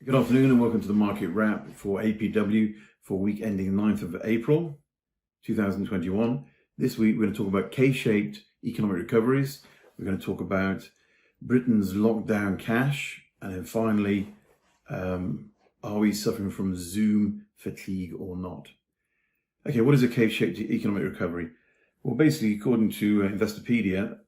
Good afternoon and welcome to the market wrap for APW for week ending 9th of April 2021. This week we're going to talk about K-shaped economic recoveries. We're going to talk about Britain's lockdown cash, and then finally, are we suffering from Zoom fatigue or not? Okay, what is a K-shaped economic recovery? Well, basically, according to Investopedia,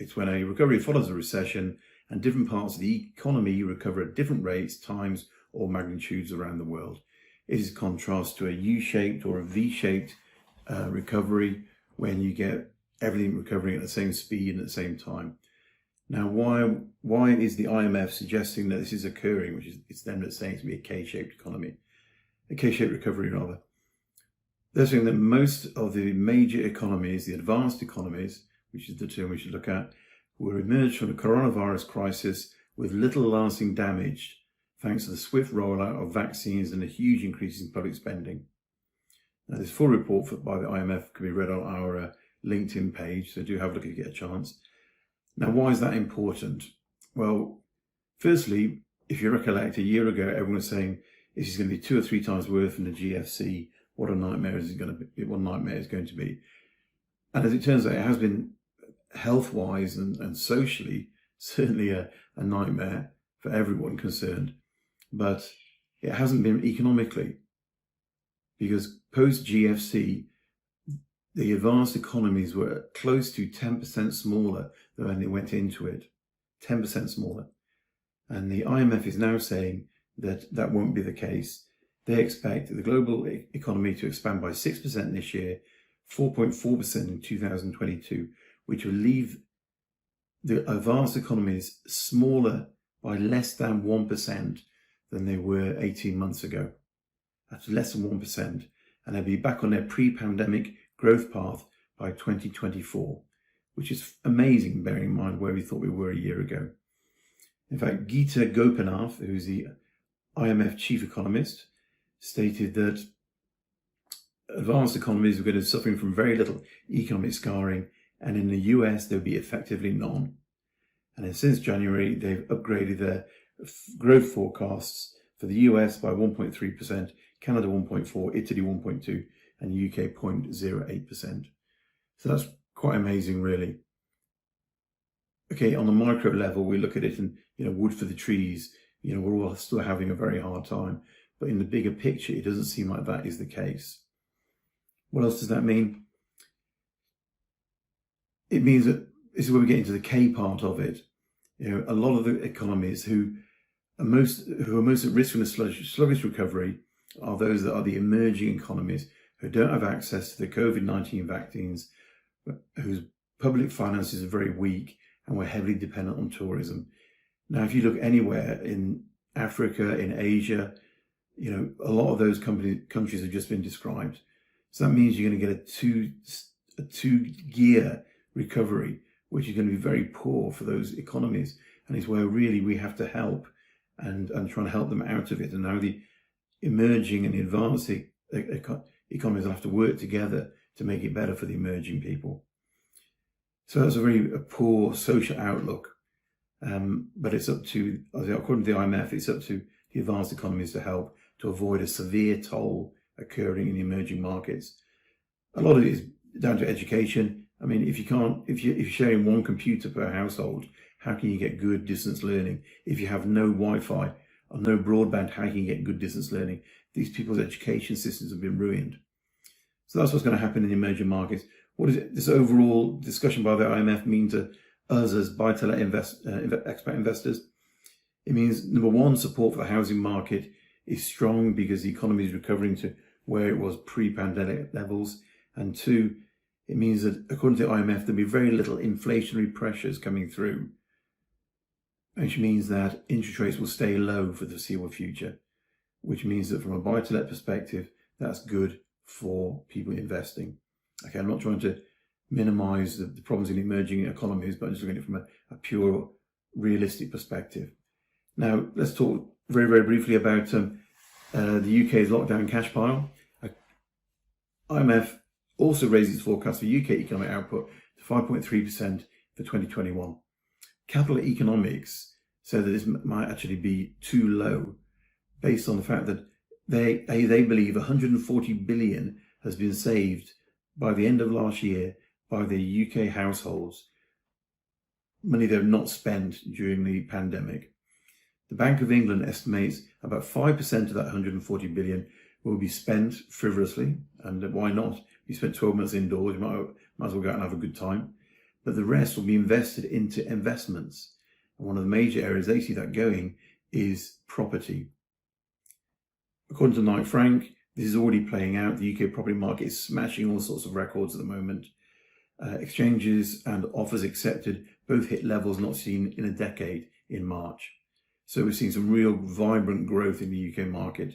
it's when a recovery follows a recession and different parts of the economy recover at different rates, times, or magnitudes around the world. It is contrast to a U-shaped or a V-shaped recovery when you get everything recovering at the same speed and at the same time. Now, why is the IMF suggesting that this is occurring, which is it's them that's saying it's going to be a K-shaped economy, a K-shaped recovery rather? They're saying that most of the major economies, the advanced economies, which is the term we should look at, will emerge from the coronavirus crisis with little lasting damage thanks to the swift rollout of vaccines and a huge increase in public spending. Now, this full report by the IMF can be read on our LinkedIn page, so do have a look if you get a chance. Now, why is that important? Well, firstly, if you recollect, a year ago, everyone was saying this is going to be 2 or 3 times worse than the GFC. What a nightmare is it going to be? What a nightmare it's going to be. And as it turns out, it has been health-wise and socially certainly a nightmare for everyone concerned, but it hasn't been economically, because post-GFC the advanced economies were close to 10% smaller than when they went into it, 10% smaller, and the IMF is now saying that that won't be the case. They expect the global economy to expand by 6% this year, 4.4% in 2022, which will leave the advanced economies smaller by less than 1% than they were 18 months ago. That's less than 1%. And they'll be back on their pre-pandemic growth path by 2024, which is amazing, bearing in mind where we thought we were a year ago. In fact, Geeta Gopinath, who's the IMF chief economist, stated that advanced economies are going to be suffering from very little economic scarring, and in the US there'll be effectively none. And then since January, they've upgraded their growth forecasts for the US by 1.3%, Canada 1.4%, Italy 1.2%, and UK 0.08%. So that's quite amazing, really. Okay, on the micro level, we look at it and, wood for the trees, we're all still having a very hard time. But in the bigger picture, it doesn't seem like that is the case. What else does that mean? It means that this is where we get into the K part of it. A lot of the economies who are most at risk from a sluggish recovery are those that are the emerging economies who don't have access to the COVID-19 vaccines, whose public finances are very weak, and we're heavily dependent on tourism. Now, if you look anywhere in Africa, in Asia, a lot of those countries have just been described. So that means you're going to get a two-gear recovery, which is going to be very poor for those economies, and it's where really we have to help and try and help them out of it. And now the emerging and advanced economies will have to work together to make it better for the emerging people. So that's a poor social outlook, but it's up to, according to the IMF, it's up to the advanced economies to help to avoid a severe toll occurring in the emerging markets. A lot of it is down to education. I mean, if you're sharing one computer per household, how can you get good distance learning? If you have no Wi-Fi or no broadband, how can you get good distance learning? These people's education systems have been ruined. So that's what's going to happen in the emerging markets. What does this overall discussion by the IMF mean to us as buy-to-let expat investors? It means, number one, support for the housing market is strong because the economy is recovering to where it was pre-pandemic levels. And two, it means that, according to the IMF, there'll be very little inflationary pressures coming through, which means that interest rates will stay low for the foreseeable future, which means that from a buy-to-let perspective, that's good for people investing. Okay, I'm not trying to minimize the problems in emerging economies, but I'm just looking at it from a pure realistic perspective. Now, let's talk very, very briefly about the UK's lockdown cash pile. IMF also raised its forecast for UK economic output to 5.3% for 2021. Capital Economics said that this might actually be too low, based on the fact that they believe 140 billion has been saved by the end of last year by the UK households, money they've not spent during the pandemic. The Bank of England estimates about 5% of that 140 billion will be spent frivolously, and why not? You spent 12 months indoors, you might as well go out and have a good time. But the rest will be invested into investments. And one of the major areas they see that going is property. According to Knight Frank, this is already playing out. The UK property market is smashing all sorts of records at the moment. Exchanges and offers accepted both hit levels not seen in a decade in March. So we're seeing some real vibrant growth in the UK market.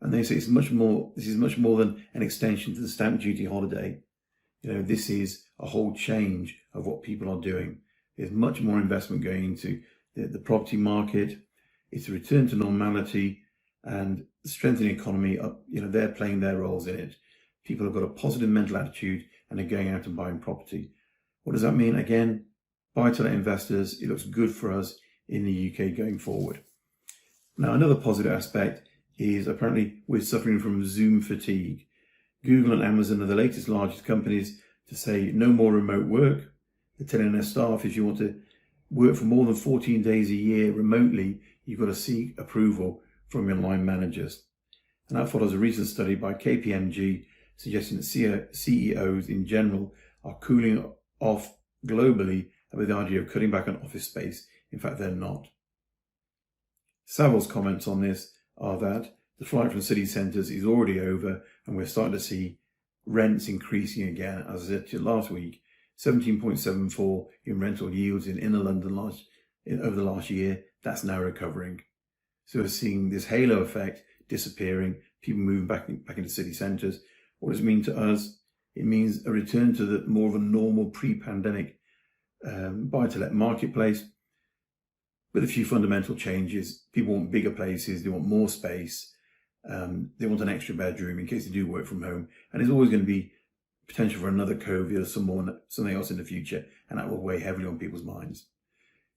And they say this is much more than an extension to the stamp duty holiday. This is a whole change of what people are doing. There's much more investment going into the property market. It's a return to normality and the strengthening economy. They're playing their roles in it. People have got a positive mental attitude and are going out and buying property. What does that mean? Again, buy-to-let investors, it looks good for us in the UK going forward. Now, another positive aspect is apparently we're suffering from Zoom fatigue. Google and Amazon are the latest largest companies to say no more remote work. They're telling their staff if you want to work for more than 14 days a year remotely, you've got to seek approval from your line managers. And that follows a recent study by KPMG suggesting that CEOs in general are cooling off globally with the idea of cutting back on office space. In fact, they're not. Savills' comments on this are that the flight from city centres is already over and we're starting to see rents increasing again. As I said to you last week, 17.74 in rental yields in inner London over the last year. That's now recovering. So we're seeing this halo effect disappearing, people moving back into city centres. What does it mean to us? It means a return to the more of a normal pre-pandemic buy-to-let marketplace with a few fundamental changes. People want bigger places, they want more space, they want an extra bedroom in case they do work from home. And there's always going to be potential for another COVID or something else in the future, and that will weigh heavily on people's minds.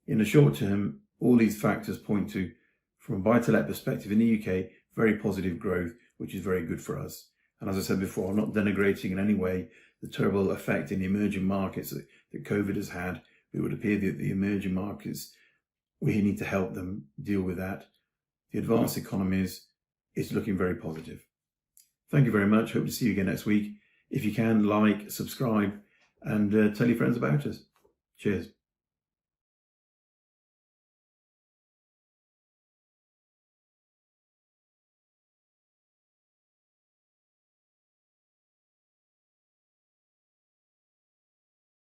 In the short term, all these factors point to, from a buy-to-let perspective in the UK, very positive growth, which is very good for us. And as I said before, I'm not denigrating in any way the terrible effect in the emerging markets that COVID has had. It would appear that the emerging markets, we need to help them deal with that. The advanced economies is looking very positive. Thank you very much. Hope to see you again next week. If you can, like, subscribe, and tell your friends about us. Cheers.